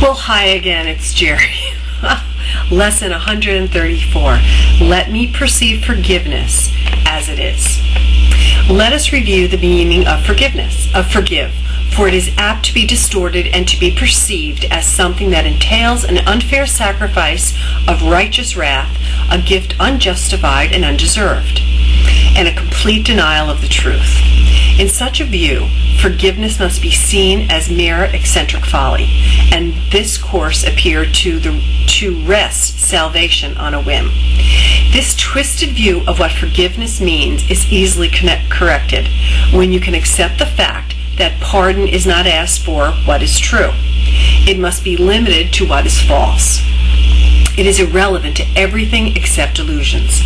Well, hi again, it's Jerry. Lesson 134. Let me perceive forgiveness as it is. Let us review the meaning of forgiveness, of forgive, for it is apt to be distorted and to be perceived as something that entails an unfair sacrifice of righteous wrath, a gift unjustified and undeserved, and a complete denial of the truth. In such a view, forgiveness must be seen as mere eccentric folly, and this course appeared to wrest salvation on a whim. This twisted view of what forgiveness means is easily corrected when you can accept the fact that pardon is not asked for what is true. It must be limited to what is false. It is irrelevant to everything except illusions.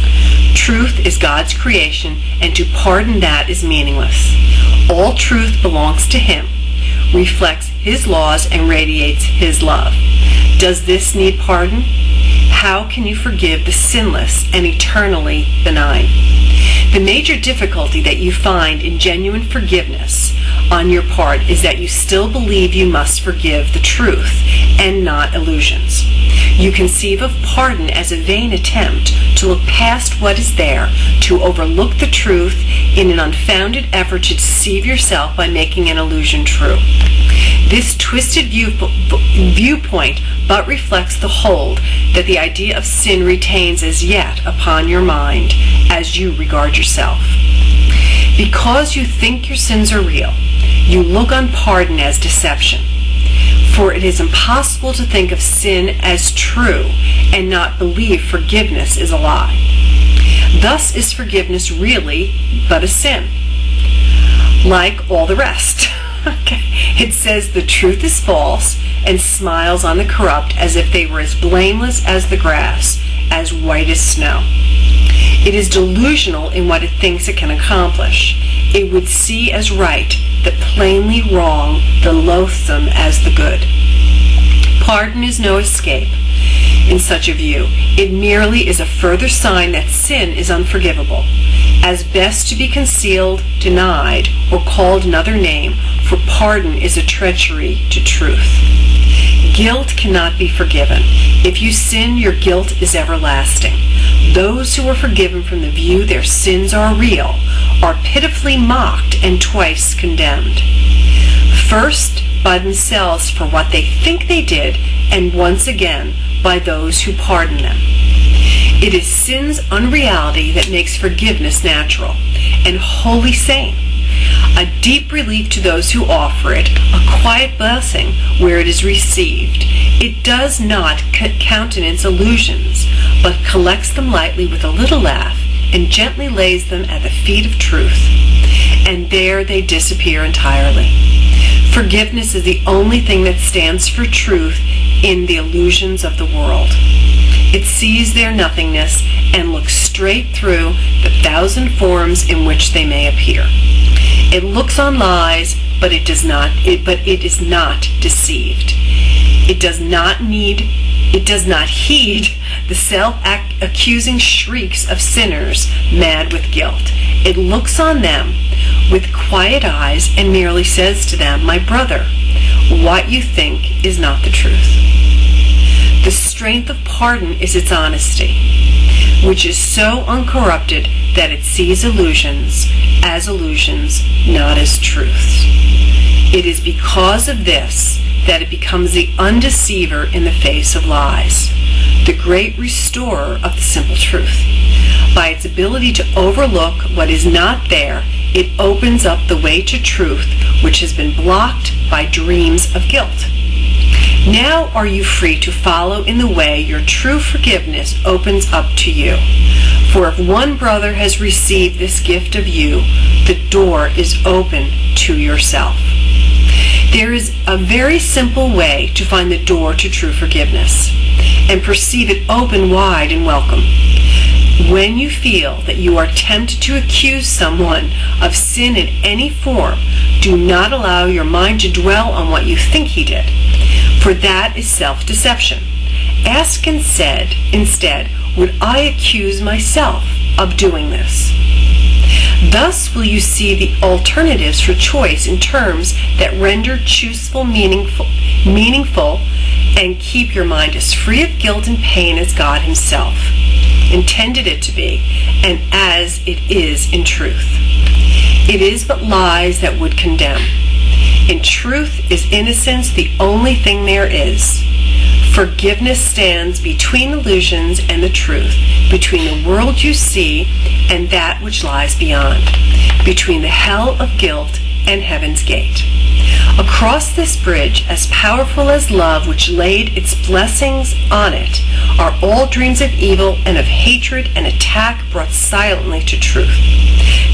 Truth is God's creation, and to pardon that is meaningless. All truth belongs to Him, reflects His laws, and radiates His love. Does this need pardon? How can you forgive the sinless and eternally benign? The major difficulty that you find in genuine forgiveness on your part is that you still believe you must forgive the truth and not illusions. You conceive of pardon as a vain attempt to look past what is there, to overlook the truth in an unfounded effort to deceive yourself by making an illusion true. This twisted viewpoint but reflects the hold that the idea of sin retains as yet upon your mind as you regard yourself. Because you think your sins are real, you look on pardon as deception. For it is impossible to think of sin as true and not believe forgiveness is a lie. Thus is forgiveness really but a sin, like all the rest. It says the truth is false and smiles on the corrupt as if they were as blameless as the grass, as white as snow. It is delusional in what it thinks it can accomplish. It would see as right the plainly wrong, the loathsome as the good. Pardon is no escape in such a view. It merely is a further sign that sin is unforgivable, as best to be concealed, denied, or called another name, for pardon is a treachery to truth. Guilt cannot be forgiven. If you sin, your guilt is everlasting. Those who are forgiven from the view their sins are real are pitifully mocked and twice condemned. First, by themselves for what they think they did, and once again by those who pardon them. It is sin's unreality that makes forgiveness natural and wholly sane, a deep relief to those who offer it, a quiet blessing where it is received. It does not countenance illusions, but collects them lightly with a little laugh and gently lays them at the feet of truth, and there they disappear entirely. Forgiveness is the only thing that stands for truth in the illusions of the world. It sees their nothingness and looks straight through the thousand forms in which they may appear. It looks on lies, but it is not deceived. It does not heed the self-accusing shrieks of sinners mad with guilt. It looks on them with quiet eyes and merely says to them, "My brother, what you think is not the truth." The strength of pardon is its honesty, which is so uncorrupted that it sees illusions as illusions, not as truths. It is because of this that it becomes the undeceiver in the face of lies, the great restorer of the simple truth. By its ability to overlook what is not there, it opens up the way to truth which has been blocked by dreams of guilt. Now are you free to follow in the way your true forgiveness opens up to you. For if one brother has received this gift of you, the door is open to yourself. There is a very simple way to find the door to true forgiveness and perceive it open wide and welcome. When you feel that you are tempted to accuse someone of sin in any form, do not allow your mind to dwell on what you think he did, for that is self-deception. Ask instead, would I accuse myself of doing this? Thus will you see the alternatives for choice in terms that render chooseful meaningful and keep your mind as free of guilt and pain as God himself intended it to be, and as it is in truth. It is but lies that would condemn. In truth is innocence the only thing there is. Forgiveness stands between illusions and the truth, between the world you see and that which lies beyond, between the hell of guilt and heaven's gate. Across this bridge, as powerful as love which laid its blessings on it, are all dreams of evil and of hatred and attack brought silently to truth.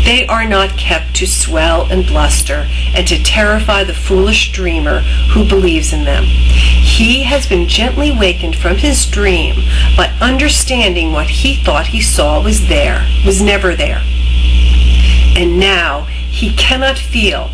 They are not kept to swell and bluster and to terrify the foolish dreamer who believes in them. He has been gently wakened from his dream by understanding what he thought he saw was never there. And now he cannot feel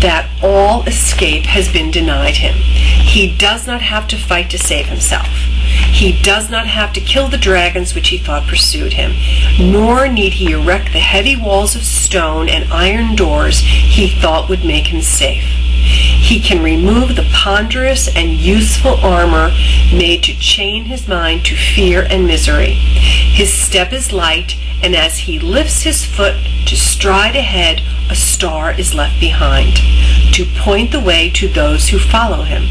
that all escape has been denied him. He does not have to fight to save himself. He does not have to kill the dragons which he thought pursued him, nor need he erect the heavy walls of stone and iron doors he thought would make him safe. He can remove the ponderous and useful armor made to chain his mind to fear and misery. His step is light, and as he lifts his foot to stride ahead, a star is left behind, to point the way to those who follow him.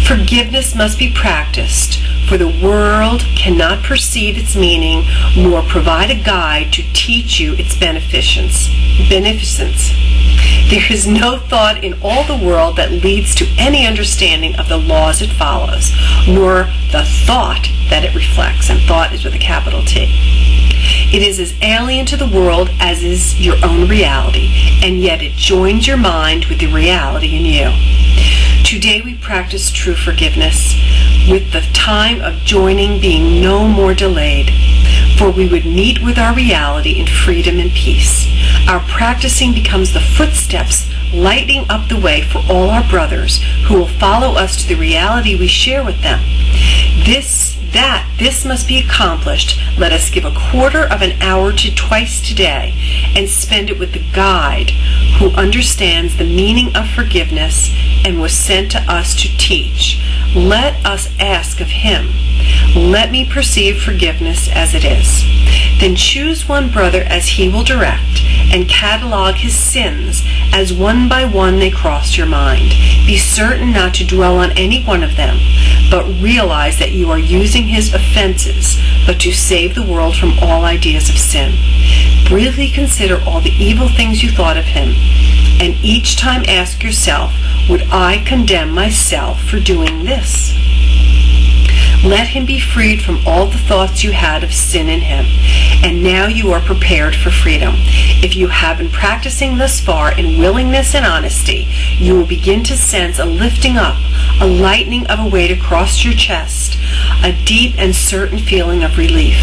Forgiveness must be practiced, for the world cannot perceive its meaning, nor provide a guide to teach you its beneficence. There is no thought in all the world that leads to any understanding of the laws it follows, nor the thought that it reflects, and thought is with a capital T. It is as alien to the world as is your own reality, and yet it joins your mind with the reality in you. Today we practice true forgiveness, with the time of joining being no more delayed, for we would meet with our reality in freedom and peace. Our practicing becomes the footsteps lighting up the way for all our brothers who will follow us to the reality we share with them. This must be accomplished. Let us give a quarter of an hour to twice today and spend it with the guide who understands the meaning of forgiveness and was sent to us to teach. Let us ask of him, "Let me perceive forgiveness as it is." Then choose one brother as he will direct, and catalog his sins as one by one they cross your mind. Be certain not to dwell on any one of them, but realize that you are using his offenses, but to save the world from all ideas of sin. Briefly consider all the evil things you thought of him, and each time ask yourself, would I condemn myself for doing this? Let him be freed from all the thoughts you had of sin in him, and now you are prepared for freedom. If you have been practicing thus far in willingness and honesty, you will begin to sense a lifting up, a lightening of a weight across your chest, a deep and certain feeling of relief.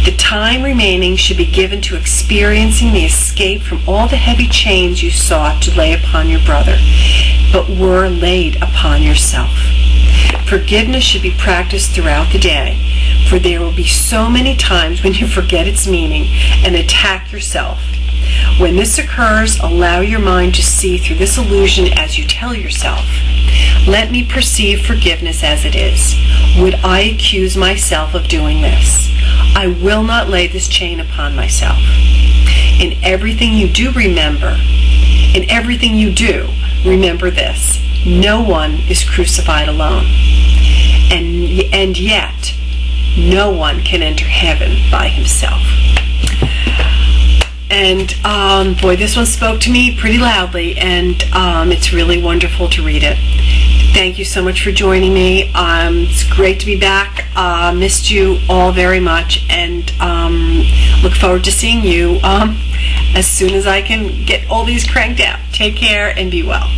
The time remaining should be given to experiencing the escape from all the heavy chains you sought to lay upon your brother, but were laid upon yourself. Forgiveness should be practiced throughout the day, for there will be so many times when you forget its meaning and attack yourself. When this occurs, allow your mind to see through this illusion as you tell yourself, "Let me perceive forgiveness as it is. Would I accuse myself of doing this? I will not lay this chain upon myself." In everything you do, remember this: no one is crucified alone, and yet no one can enter heaven by himself. And boy, this one spoke to me pretty loudly, and it's really wonderful to read it. Thank you so much for joining me. It's great to be back. Missed you all very much, and look forward to seeing you as soon as I can get all these cranked out. Take care and be well.